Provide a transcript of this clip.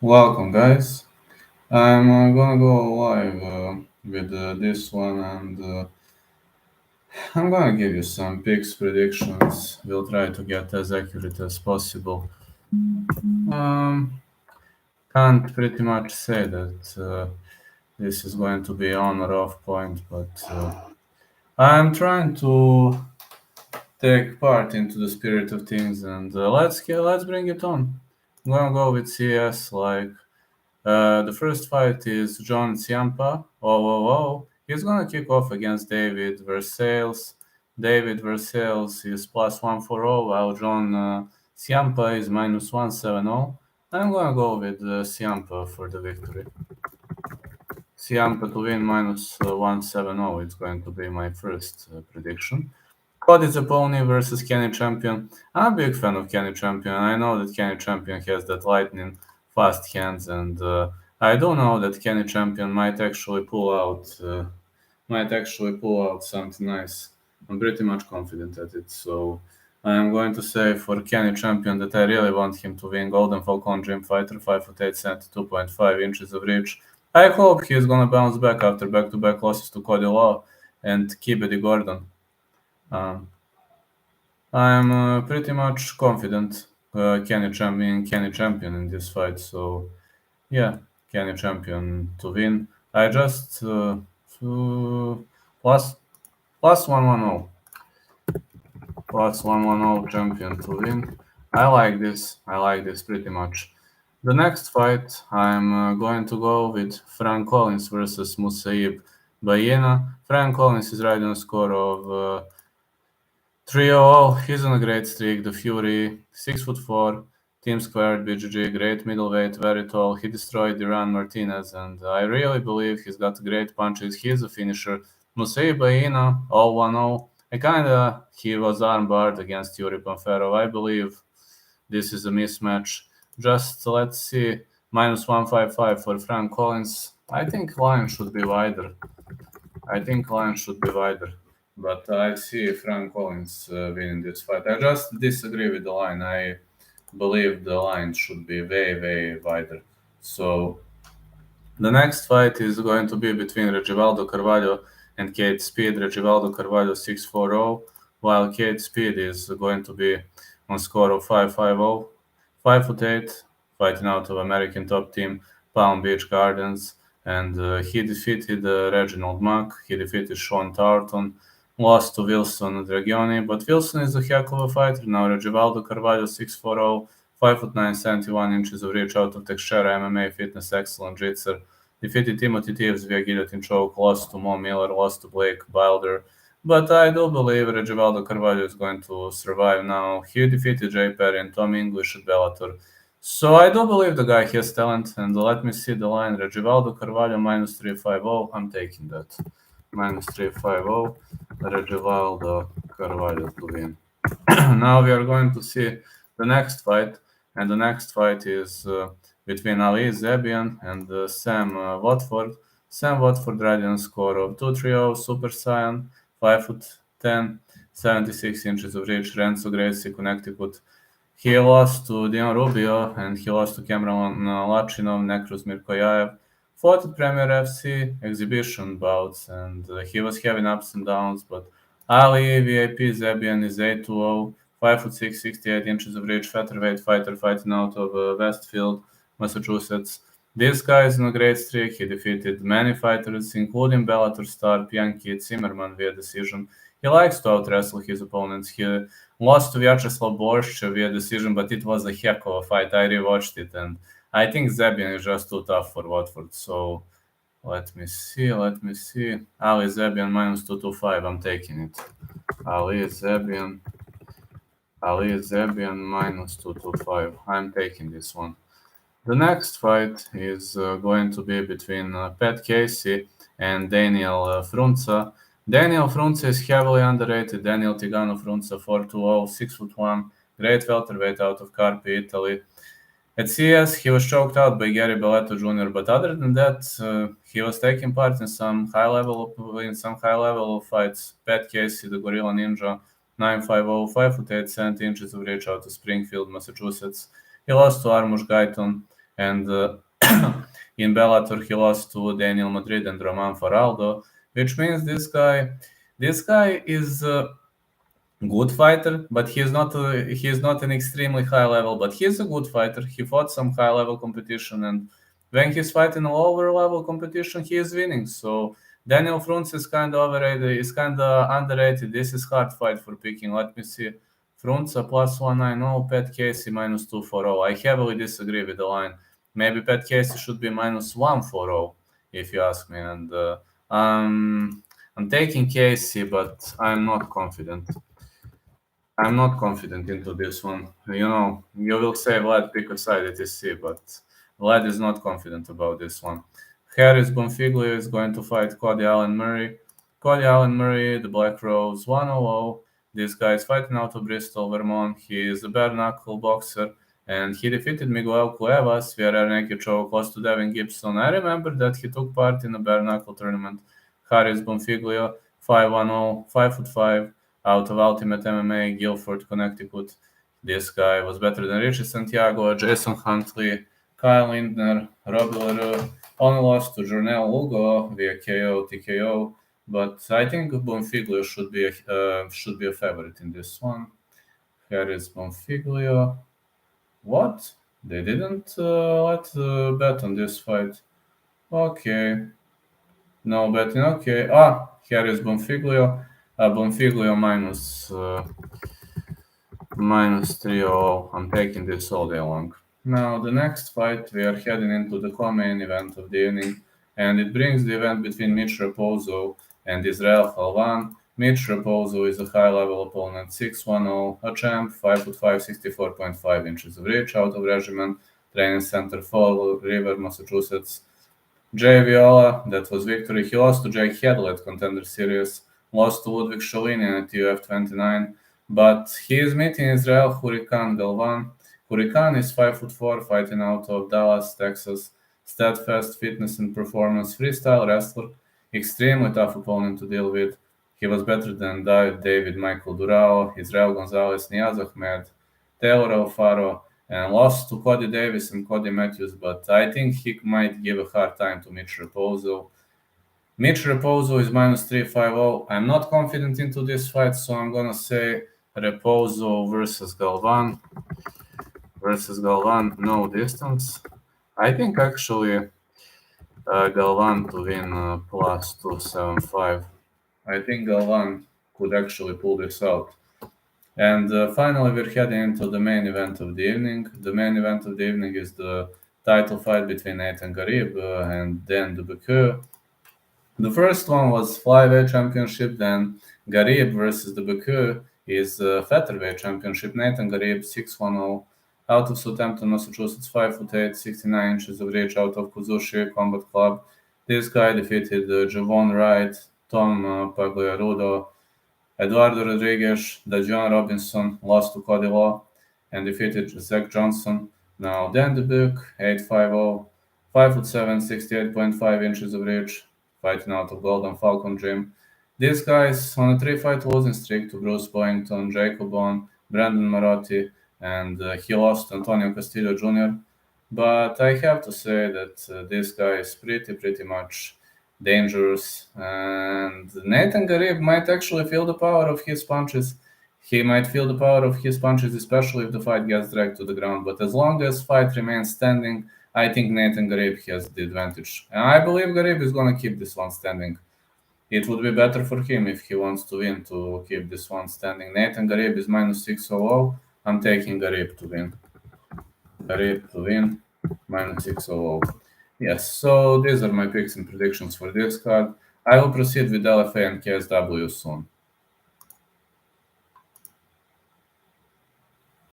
Welcome, guys. I'm gonna go live with this one, and I'm gonna give you some picks, predictions. We'll try to get as accurate as possible. Um, can't pretty much say that this is going to be on or off point, but I'm trying to take part into the spirit of things, and let's bring it on. I'm gonna go with CS like. The first fight is John Ciampa. He's gonna kick off against David Versailles. David Versailles is plus 140, while John Ciampa is minus 170. I'm gonna go with Ciampa for the victory. Ciampa to win minus 170. It's going to be my first prediction. Cody's opponent versus Kenny Champion. I'm a big fan of Kenny Champion. I know that Kenny Champion has that lightning fast hands, and I do know that Kenny Champion might actually pull out something nice. I'm pretty much confident at it. So I am going to say for Kenny Champion that I really want him to win. Golden Falcon Gym Fighter, 5'8", 2.5 inches of reach. I hope he's gonna bounce back after back-to-back losses to Cody Law and Kibedi Gordon. Um, I'm pretty much confident Kenny Champion in this fight. So yeah, Kenny Champion to win. I just uh, plus plus 110 plus 110 champion to win. I like this. I like this pretty much. The next fight, I'm going to go with Frank Collins versus Musaib Bayena. Frank Collins is riding a score of 3-0. He's on a great streak. The Fury, 6'4", team squared, BGG, great middleweight, very tall. He destroyed Iran Martinez, and I really believe he's got great punches. He's a finisher. Musei Baina, all 1-0. He was armbarred against Yuri Panferov. I believe this is a mismatch. Just let's see, minus 155 for Frank Collins. I think line should be wider. But I see Frank Collins winning this fight. I just disagree with the line. I believe the line should be way, way wider. So the next fight is going to be between Regivaldo Carvalho and Kate Speed. Regivaldo Carvalho 6-4-0, while Kate Speed is going to be on score of 5-5-0. 5'8", fighting out of American top team Palm Beach Gardens, and he defeated Reginald Mack. He defeated Sean Tarleton, lost to Wilson Dragioni, but Wilson is a heck of a fighter now. Regivaldo Carvalho 6'4", 5'9", 71 inches of reach out of Texera MMA fitness, excellent jitser. Defeated Timothy Thieves via guillotine choke, lost to Mo Miller, lost to Blake Wilder. But I do believe Regivaldo Carvalho is going to survive now. He defeated Jay Perry and Tom English at Bellator. So I do believe the guy has talent, and let me see the line. Regivaldo Carvalho minus 350. I'm taking that. Minus 350. Regivaldo Carvalho to win. Now we are going to see the next fight, and the next fight is between Ali Zebian and Sam Watford. Sam Watford riding a score of 2-3-0, Super Saiyan, 5'10", 76 inches of reach, Renzo Gracie, Connecticut. He lost to Dion Rubio and he lost to Cameron Lachinov, Nekros Mirkoyaev. Fought at Premier FC exhibition bouts, and he was having ups and downs, but Ali VIP Zebian is 8-2-0, 5'6", 68 inches of reach, featherweight fighter fighting out of Westfield, Massachusetts. This guy is in a great streak. He defeated many fighters, including Bellator star Bianchi Zimmerman via decision. He likes to out-wrestle his opponents. He lost to Vyacheslav Borsh via decision, but it was a heck of a fight. I rewatched it, and I think Zebian is just too tough for Watford. So let me see. Ali Zebian minus 225. I'm taking it. Ali Zebian minus 225. I'm taking this one. The next fight is going to be between Pat Casey and Daniel Frunza. Daniel Frunza is heavily underrated. Daniel Tigano Frunza, 4'2", 6'1", great welterweight out of Carpi, Italy. At CES, he was choked out by Gary Belletto Jr., but other than that, he was taking part in some high-level fights. Pat Casey, the Gorilla Ninja, 9'5", 5'8", 70 inches of reach out of Springfield, Massachusetts. He lost to Armush Guyton. And in Bellator, he lost to Daniel Madrid and Roman Faraldo, which means this guy is a good fighter, but he is not an extremely high level, but he's a good fighter. He fought some high level competition, and when he's fighting a lower level competition, he is winning. So Daniel Frunze is kind of overrated, is kind of underrated. This is hard fight for picking. Let me see. Frunze plus 190, Pat Casey minus 240. I heavily disagree with the line. Maybe Pat Casey should be minus 140, if you ask me. And I'm taking Casey, but I'm not confident. I'm not confident into this one. You know, you will say Vlad pick a side, etc., but Vlad is not confident about this one. Harris Bonfiglio is going to fight Cody Allen Murray. Cody Allen Murray, the Black Rose, 1-0. This guy is fighting out of Bristol, Vermont. He is a bare knuckle boxer, and he defeated Miguel Cuevas via rear naked choke, close to Devin Gibson. I remember that he took part in a bare knuckle tournament. Harris Bonfiglio, 5-1-0, 5'5", out of Ultimate MMA, Guilford, Connecticut. This guy was better than Richie Santiago, Jason Huntley, Kyle Lindner, Robbie LaRue. Only lost to Jornel Lugo via KO, TKO. But I think Bonfiglio should be a favorite in this one. Harris Bonfiglio. What? They didn't let bet on this fight. Okay. No betting. Okay. Harris Bonfiglio. Bonfiglio minus 3-0. I'm taking this all day long. Now, the next fight, we are heading into the co-main event of the evening, and it brings the event between Mitch Raposo and Israel Halvan. Mitch Raposo is a high-level opponent, 6'1", a champ, 5'5", 64.5 inches of reach, out of Regiment Training Center, Fall River, Massachusetts. Jay Viola, that was victory. He lost to Jake Hedl at Contender Series, lost to Ludwig Sholinian at UF 29, but he is meeting Israel Hurricane Galvan. Hurricane is 5'4", fighting out of Dallas, Texas. Steadfast fitness and performance, freestyle wrestler, extremely tough opponent to deal with. He was better than David Michael Durao, Israel Gonzalez, Niaz Ahmed, Taylor Alfaro, and lost to Cody Davis and Cody Matthews, but I think he might give a hard time to Mitch Raposo. Mitch Raposo is minus 350. I'm not confident into this fight, so I'm gonna say Raposo versus Galvan. No distance. I think actually Galvan to win plus 275. I think Galvan could actually pull this out. And finally, we're heading into the main event of the evening. The main event of the evening is the title fight between Nathan Ghareeb and Dan Dubuque. The first one was flyweight championship, then Ghareeb versus Dubuque is featherweight championship. Nathan Ghareeb, 6'1", out of Southampton, Massachusetts, 5'8", 69 inches of reach, out of Kuzushi Combat Club. This guy defeated Javon Wright, Tom Pagliarudo, Eduardo Rodriguez, Dajon Robinson, lost to Cody Law, and defeated Zach Johnson. Now Dan Dubuque, 8'5", 5'7", 68.5 inches of reach, fighting out of Golden Falcon Gym. These guys on a 3-fight losing streak to Bruce Boyington, Jacob Bond, Brandon Marotti, and he lost to Antonio Castillo Jr. But I have to say that this guy is pretty much dangerous, and Nathan Ghareeb might actually feel the power of his punches. He might feel the power of his punches, especially if the fight gets dragged to the ground. But as long as fight remains standing, I think Nathan Ghareeb has the advantage. And I believe Ghareeb is going to keep this one standing. It would be better for him if he wants to win to keep this one standing. Nathan Ghareeb is minus 600. I'm taking Ghareeb to win. Ghareeb to win, minus 600. Yes, so these are my picks and predictions for this card. I will proceed with LFA and KSW soon.